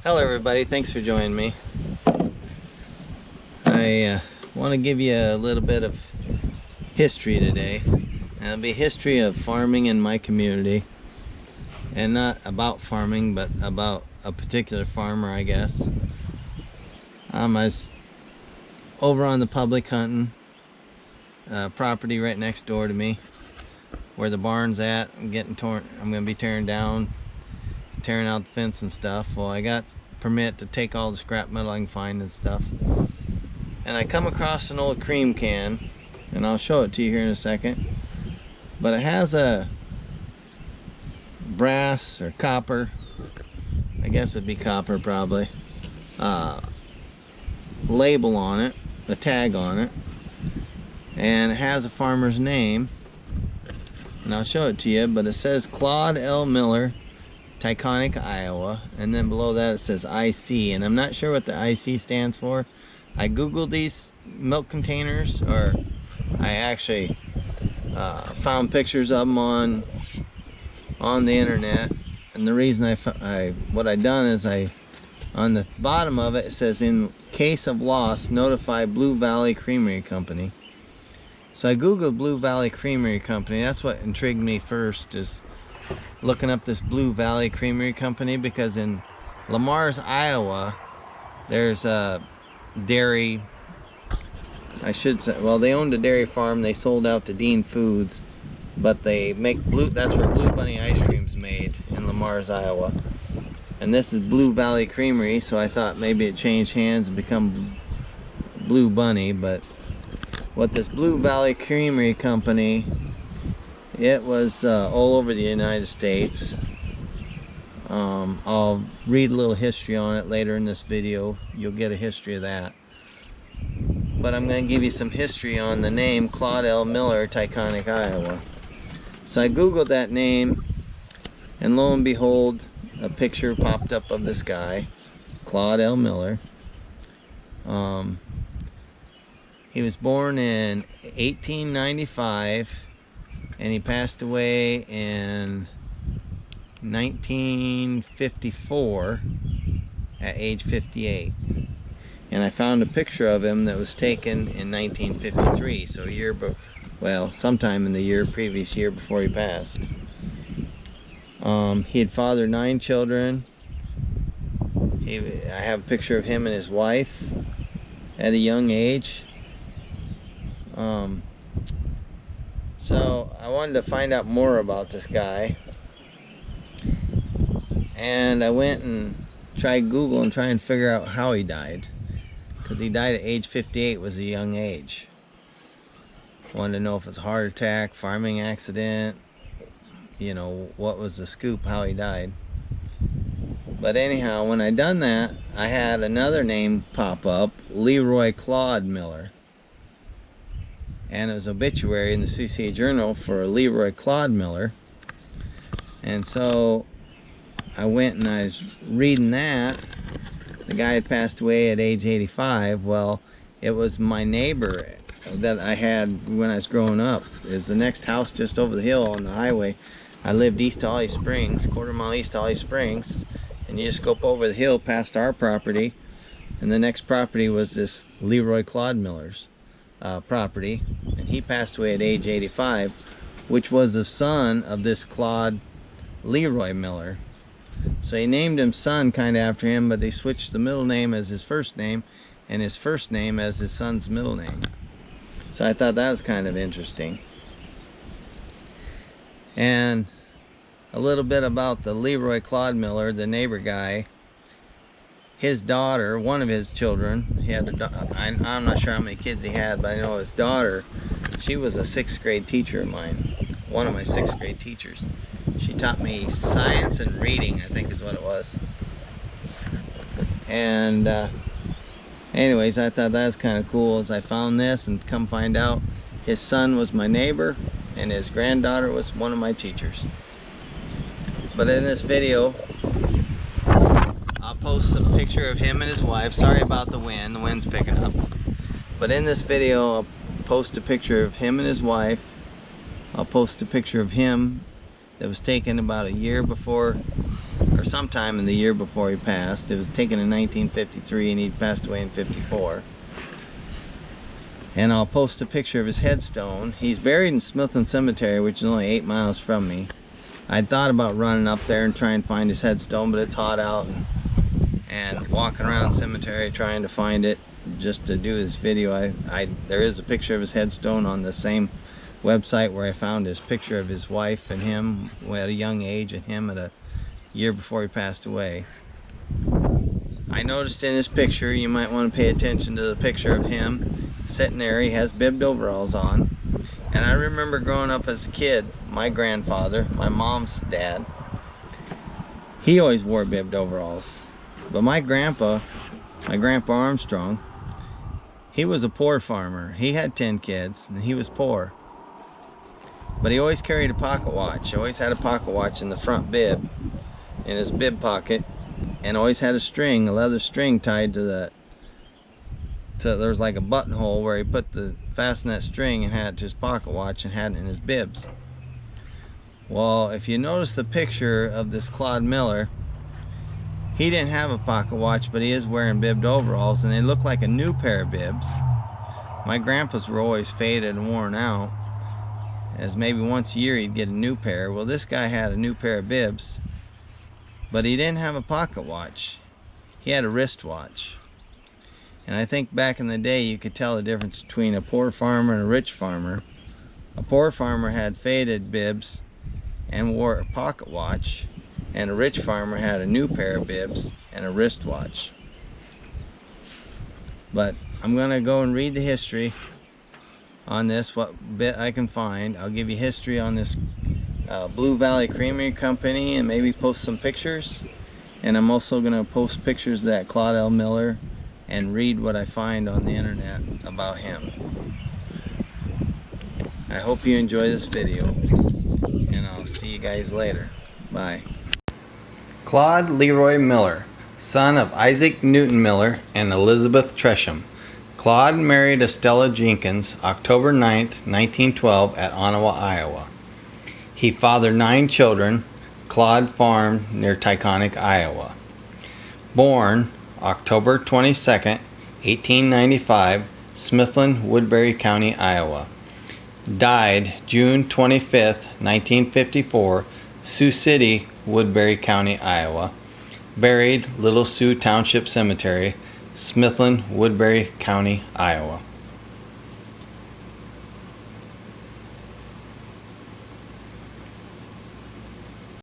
Hello everybody, thanks for joining me. I want to give you a little bit of history today. And it'll be history of farming in my community. And not about farming, but about a particular farmer, I guess. I was over on the public hunting property right next door to me, where the barn's at. I'm going to be tearing out the fence and stuff. Well, I got permit to take all the scrap metal I can find and stuff. And I come across an old cream can, and I'll show it to you here in a second. But it has a brass or copper, I guess it'd be copper probably, label on it, the tag on it, and it has a farmer's name, and I'll show it to you. But it says Claude L. Miller, Taconic, Iowa, and then below that it says IC, and I'm not sure what the IC stands for. I googled these milk containers, or I actually found pictures of them on the internet. And the reason what I done is on the bottom of it, it says, in case of loss, notify Blue Valley Creamery Company. So I googled Blue Valley Creamery Company. That's what intrigued me first, is looking up this Blue Valley Creamery Company, because in Le Mars, Iowa, there's a dairy, I should say, well, they owned a dairy farm. They sold out to Dean Foods, but they make that's where Blue Bunny ice cream's made, in Le Mars, Iowa. And this is Blue Valley Creamery, so I thought maybe it changed hands and become Blue Bunny. But what this Blue Valley Creamery Company, it was all over the United States. I'll read a little history on it later in this video. You'll get a history of that. But I'm going to give you some history on the name Claude L. Miller, Taconic, Iowa. So I googled that name, and lo and behold, a picture popped up of this guy, Claude L. Miller. He was born in 1895, and he passed away in 1954 at age 58. And I found a picture of him that was taken in 1953, so sometime in the previous year before he passed. He had fathered 9 children. I have a picture of him and his wife at a young age. So I wanted to find out more about this guy, and I went and tried Google and try and figure out how he died, because he died at age 58, was a young age. Wanted to know if it's a heart attack, farming accident, what was the scoop, how he died. But anyhow, when I done that, I had another name pop up, Leroy Claude Miller. And it was obituary in the Sioux City Journal for Leroy Claude Miller. And so I went and I was reading that. The guy had passed away at age 85. Well, it was my neighbor that I had when I was growing up. It was the next house just over the hill on the highway. I lived east of Holly Springs, quarter-mile east of Holly Springs. And you just go up over the hill past our property, and the next property was this Leroy Claude Miller's property. And he passed away at age 85, which was the son of this Claude Leroy Miller. So he named him son kind of after him, but they switched the middle name as his first name and his first name as his son's middle name. So I thought that was kind of interesting. And a little bit about the Leroy Claude Miller, the neighbor guy. His daughter, one of his children, he had I'm not sure how many kids he had, but I know his daughter, she was a 6th grade teacher of mine, one of my 6th grade teachers. She taught me science and reading, I think is what it was. And anyways, I thought that was kind of cool as I found this, and come find out his son was my neighbor and his granddaughter was one of my teachers. But in this video, I'll post a picture of him and his wife. Sorry about the wind. The wind's picking up. But in this video, I'll post a picture of him and his wife. I'll post a picture of him that was taken about a year before, or or sometime in the year before he passed. It was taken in 1953 and he passed away in 54. And I'll post a picture of his headstone. He's buried in Smithland Cemetery, which is only 8 miles from me. I thought about running up there and trying to find his headstone, but it's hot out, and walking around the cemetery trying to find it just to do this video. There is a picture of his headstone on the same website where I found his picture of his wife and him at a young age, and him at a year before he passed away. I noticed in his picture, you might want to pay attention to the picture of him sitting there. He has bibbed overalls on. And I remember growing up as a kid, my grandfather, my mom's dad, he always wore bibbed overalls. But my grandpa Armstrong, he was a poor farmer. He had 10 kids and he was poor. But he always carried a pocket watch. He always had a pocket watch in the front bib, in his bib pocket, and always had a string, a leather string tied to the, so there was like a buttonhole where he put the fasten that string and had it to his pocket watch and had it in his bibs. Well, if you notice the picture of this Claude Miller, he didn't have a pocket watch, but he is wearing bibbed overalls, and they look like a new pair of bibs. My grandpa's were always faded and worn out, as maybe once a year he'd get a new pair. Well, this guy had a new pair of bibs, but he didn't have a pocket watch. He had a wristwatch. And I think back in the day you could tell the difference between a poor farmer and a rich farmer. A poor farmer had faded bibs and wore a pocket watch, and a rich farmer had a new pair of bibs and a wristwatch. But I'm gonna go and read the history on this, what bit I can find. I'll give you history on this Blue Valley Creamery Company, and maybe post some pictures. And I'm also gonna post pictures of that Claude L. Miller and read what I find on the internet about him. I hope you enjoy this video, and I'll see you guys later. Bye. Claude Leroy Miller, son of Isaac Newton Miller and Elizabeth Tresham. Claude married Estella Jenkins October 9th, 1912 at Ottawa, Iowa. He fathered 9 children. Claude farmed near Taconic, Iowa. Born October 22nd, 1895, Smithland, Woodbury County, Iowa. Died June 25th, 1954, Sioux City, Woodbury County, Iowa. Buried Little Sioux Township Cemetery, Smithland, Woodbury County, Iowa.